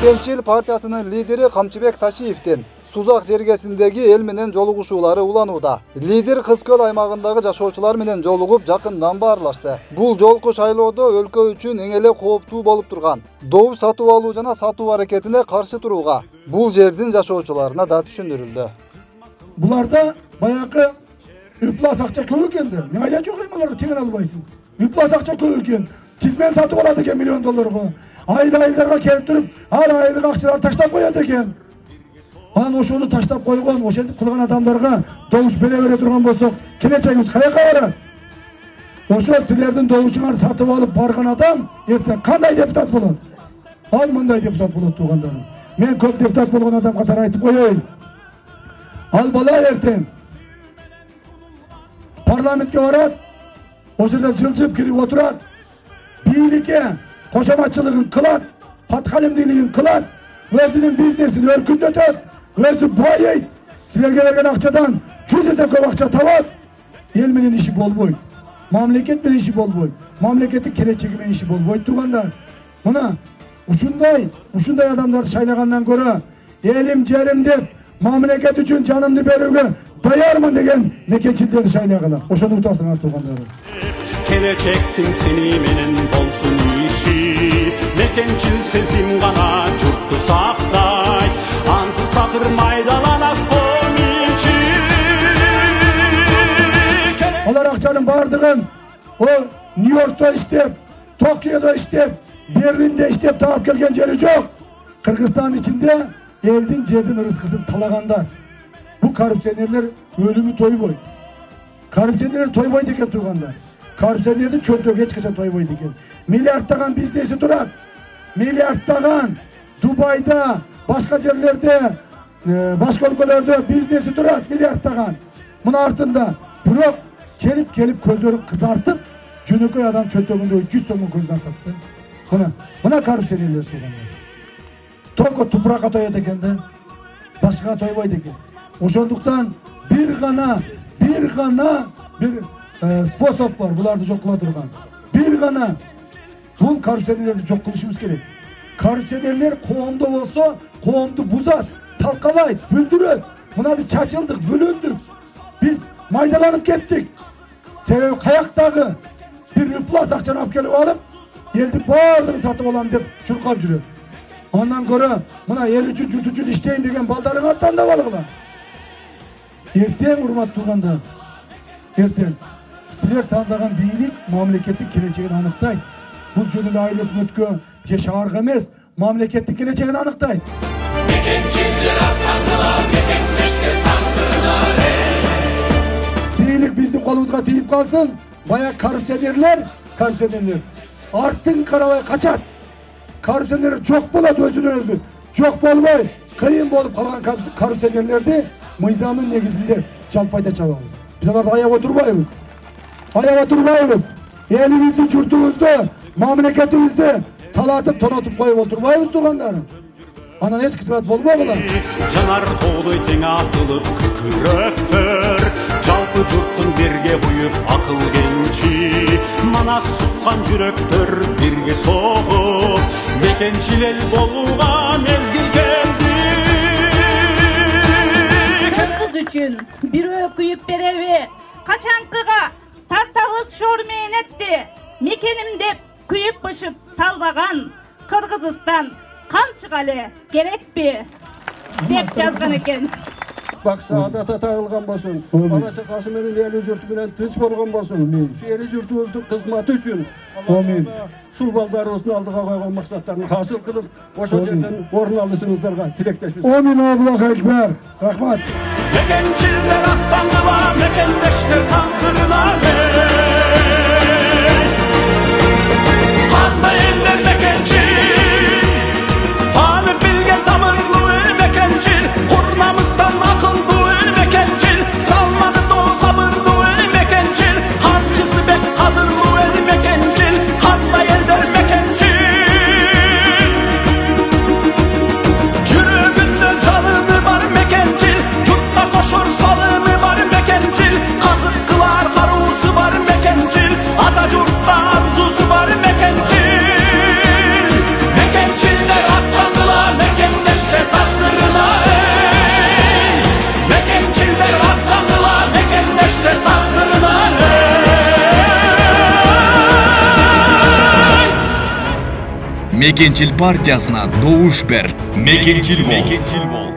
Mekençil Partiyasının lideri Kamçıbek Taşiyev'den Suzak jergesindeki el menen joluguşуулары уланууда. Lider Kızköl aymagındагы жашоочулар менен жолугуп, жакындан баарлашты. Бул жолку шайлоодо өлкө үчүн эң эле кооптуу болуп турган добуш сатып алуу жана сатуу аракетине каршы турууга бул жердин жашоочуларына да түшүндүрүлдү. Буларда баягы üplas акча көп экен да. Мен айла жок эмаларды теңен албайсың. Üplas акча көп экен. Тизмен сатып алат экен $1 миллион. Айла-айларга келип туруп, ар айлык акчаларды таштап коёт экен. Аны ошону таштап койгон, ошентип кылган адамдарга добуш бере турган болсок, келечегибиз каяка барат? Ошо силердин добушуңарды сатып алып барган адам эртең кандай депутат болот? Ал мындай депутат болот туугандарым. Мен көп депутат болгон адам катары айтып коеюн. Ал бала эртең парламентке барат, ошол жылжып кирип отурат, бийликке кошоматчылыгын кылат, паткалемдүүлүгүн кылат, өзүнүн бизнесин өркүндөтөт, өзү байыйт, силерге берген акчадан 100 эсе көп акча табат. Эл менен иши болбойт, мамлекет менен иши болбойт, мамлекеттин келечеги менен иши болбойт туугандар. Мына ушундай адамдарды шайлагандан көрө элим жерим деп мамлекет үчүн жанымды берүүгө даярмын деген мекенчилерди шайлагыла. Ошону утасыңар туугандар. Келечектин сени менен болсун иши, мекенчил сезим гана журтту сактайт, ансыз такыр майдаланат комичи. Алар акчанын бардыгын о Нью-Йоркто иштеп, Токиодо иштеп, Берлинде иштеп таап келген жери жок. Кыргызстан ичинде элдин жердин ырыскысын талагандар. Бул коррупционерлер өлүмү тойбойт. Коррупционерлер тойбойт экен туугандар. Коррупционердин чөнтөгү эч качан тойбойт экен. Миллиарддаган бизнеси турат. Миллиарддаган Дубайда, башка жерлерде, башка өлкөлөрдө бизнеси турат, миллиарддаган. Мына артында бирок келип көздөрүн кызартып, жөнөкөй адам чөнтөгүндө 100 сомдон көзүн артат. Мына коррупционерлер туугандар. Только тупуракка тоет экен да, башкага тойбойт экен. Ошондуктан бир гана способ бар буларды жок кыла турган. Бир гана бул коррупционерлерди жок кылышыбыз керек. Коррупционерлер коомдо болсо, коомду бузат, талкалайт, бүлдүрөт. Мына биз чачылдык, бөлөндүк. Биз майдаланып кеттик. Себеби каяктагы бир üplas акчаны алып келип алып, элдин баардыгын сатып алам деп чуркап жүрөт. Ondan көрө мына эл үчүн журт үчүн иштейм деген балдарыңар тандап алгыла. Эртең урмат туугандар, эртең силер тандаган бийлик мамлекеттин келечегин аныктайт. Бул жөнүндө айыл өкмөткө же шаарга эмес, мамлекеттин келечегин аныктайт. Мекенчилер аттандылар, мекенлешке тандылар. Бийлик биздин колубузга тийип калсын, баягы коррупционерлер арттын карабай качат. Korrupsionerler çok болот өзүнөн өзү. Çok болбой, кыйын болуп калган korrupsionerlerди мыйзамдын негизинде жалпайда чабабыз. Биз аларды аяп отурбайбыз. Элибизди, журтубузду, мамлекетибизди талатып, тонотуп коюп отурбайбыз туугандарым. Анан эч кычыбат болбогула. Жанар тоодой тең атылып күкүрөктөр, жалпы журттун бирге буюп акыл кенчи, манас суккан жүрөктөр бирге согуп, мекенчил эл болууга мезгил келди. Кыргыз үчүн бирөө күйүп береби, качанкыга тартабыз шор менен этти, мекеним деп күйүп бышып талбаган Кыргызстан камчыгалы керекпи деп жазган экен. Bak saadata tağılgan basın. Anası Kasım'ın eli jurtu bilen tınç bolgan basın. Şu eli jurtumuzun kızmatı üçün. Amin. Sul baldarımızın aldığa koygan maksatlarını hasıl kılıp boşa yerden orun alısınızlarga tilekleşmiş. Amin Allah ekber. Rahmat. Mekençiller attandılar, mekenleşler tankırılar. Handa eller mekençil, tanıp bilgen tamırlı el mekençil, kurnamızdan akıllı el mekençil, salmadı da o sabırlı el mekençil, harcısı bek kadırlı el mekençil, handa eller mekençil. Yürüğünden çalını var mekençil, cutta koşur salını var mekençil, kazık kılar karusu var mekençil. Мекенчил партиясына добуш бер. Мекенчил бол.